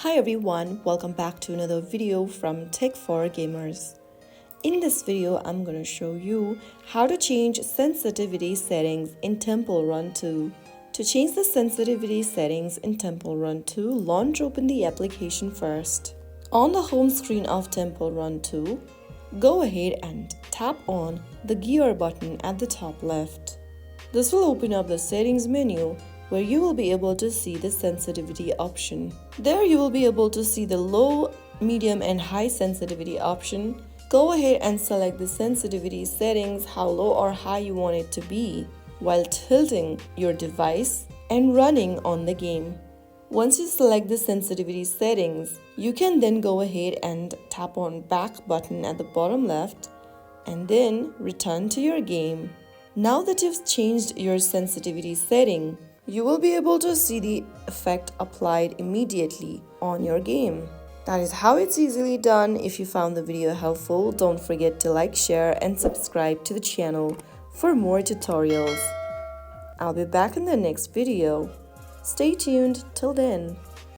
Hi everyone, welcome back to another video from Tech for Gamers. In this video, I'm going to show you how to change sensitivity settings in Temple Run 2. To change the sensitivity settings in Temple Run 2, launch open the application first. On the home screen of Temple Run 2, go ahead and tap on the gear button at the top left. This will open up the settings menu where you will be able to see the sensitivity option. There you will be able to see the low, medium and high sensitivity option. Go ahead and select the sensitivity settings, how low or high you want it to be, while tilting your device and running on the game. Once you select the sensitivity settings, you can then go ahead and tap on back button at the bottom left and then return to your game. Now that you've changed your sensitivity setting, you will be able to see the effect applied immediately on your game. That is how it's easily done. If you found the video helpful, don't forget to like, share and subscribe to the channel for more tutorials. I'll be back in the next video. Stay tuned till then.